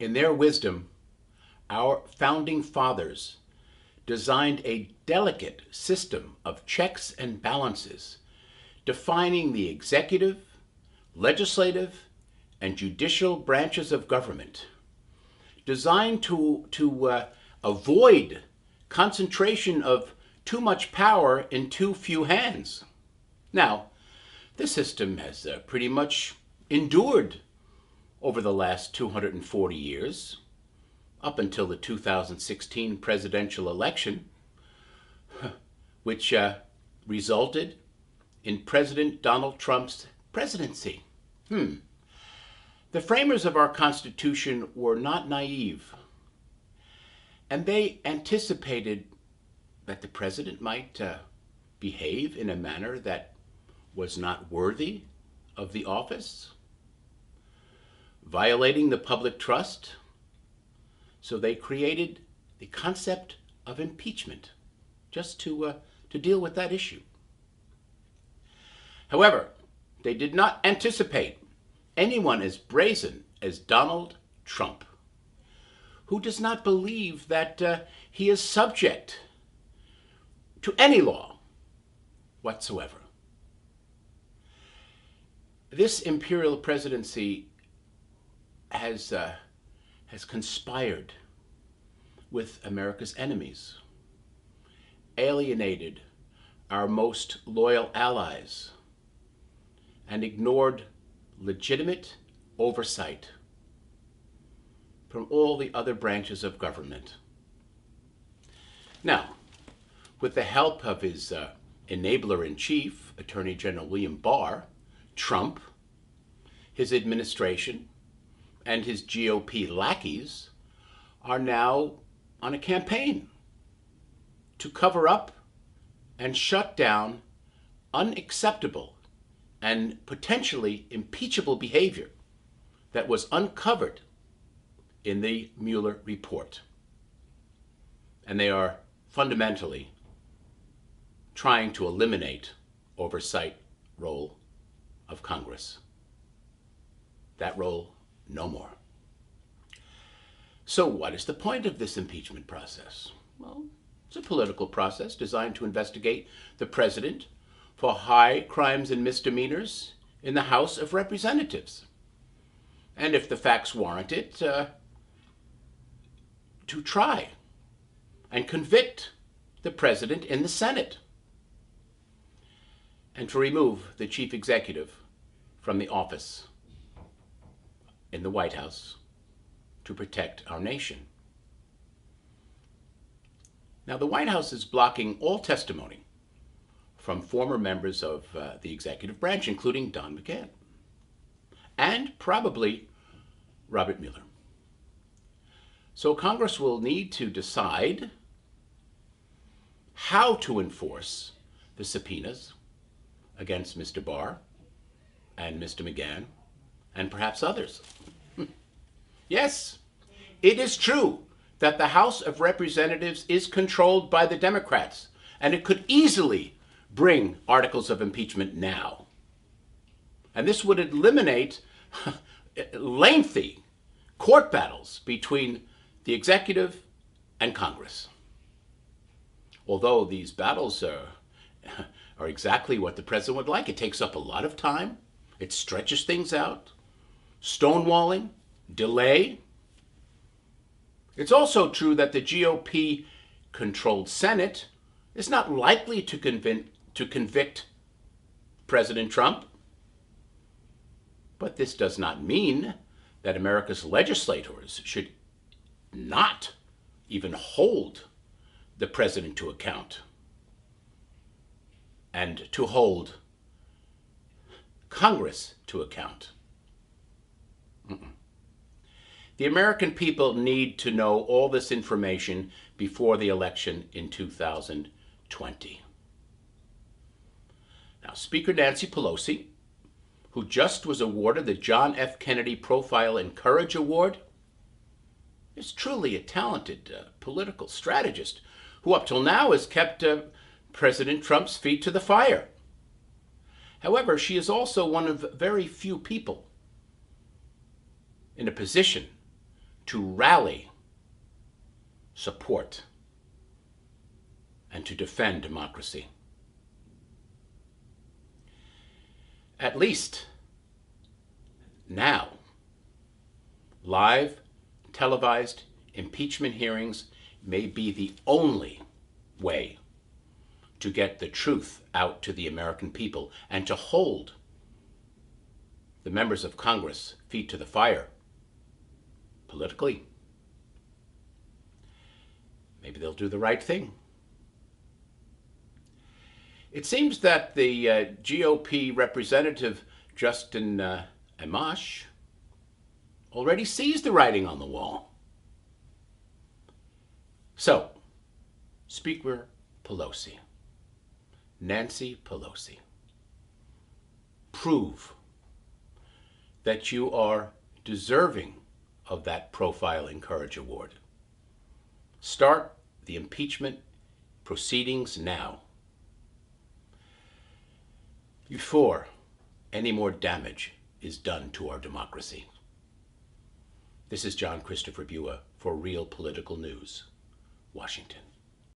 In their wisdom, our founding fathers designed a delicate system of checks and balances, defining the executive, legislative, and judicial branches of government, designed to avoid concentration of too much power in too few hands. Now, this system has pretty much endured over the last 240 years, up until the 2016 presidential election, which resulted in President Donald Trump's presidency. The framers of our Constitution were not naive, and they anticipated that the president might behave in a manner that was not worthy of the office, violating the public trust. So they created the concept of impeachment just to deal with that issue. However, they did not anticipate anyone as brazen as Donald Trump, who does not believe that he is subject to any law whatsoever. This imperial presidency has conspired with America's enemies, alienated our most loyal allies, and ignored legitimate oversight from all the other branches of government. Now, with the help of his enabler-in-chief, Attorney General William Barr, Trump, his administration, and his GOP lackeys are now on a campaign to cover up and shut down unacceptable and potentially impeachable behavior that was uncovered in the Mueller report. And they are fundamentally trying to eliminate oversight role of Congress. That role no more. So what is the point of this impeachment process? Well, it's a political process designed to investigate the president for high crimes and misdemeanors in the House of Representatives. And if the facts warrant it, to try and convict the president in the Senate, and to remove the chief executive from the office in the White House to protect our nation. Now, the White House is blocking all testimony from former members of the executive branch, including Don McGahn, and probably Robert Mueller. So Congress will need to decide how to enforce the subpoenas against Mr. Barr and Mr. McGahn and perhaps others. Yes, it is true that the House of Representatives is controlled by the Democrats, and it could easily bring articles of impeachment now. And this would eliminate lengthy court battles between the executive and Congress. Although these battles are exactly what the president would like. It takes up a lot of time. It stretches things out. Stonewalling, delay. It's also true that the GOP-controlled Senate is not likely to convict President Trump. But this does not mean that America's legislators should not even hold the president to account and to hold Congress to account. The American people need to know all this information before the election in 2020. Now, Speaker Nancy Pelosi, who just was awarded the John F. Kennedy Profile and Courage Award, is truly a talented political strategist who up till now has kept President Trump's feet to the fire. However, she is also one of very few people in a position to rally support and to defend democracy. At least now, live, televised impeachment hearings may be the only way to get the truth out to the American people and to hold the members of Congress feet to the fire politically. Maybe they'll do the right thing. It seems that the GOP representative, Justin Amash, already sees the writing on the wall. So, Speaker Pelosi, Nancy Pelosi, prove that you are deserving of that Profiling Courage Award. Start the impeachment proceedings now, before any more damage is done to our democracy. This is John Christopher Bua for Real Political News, Washington.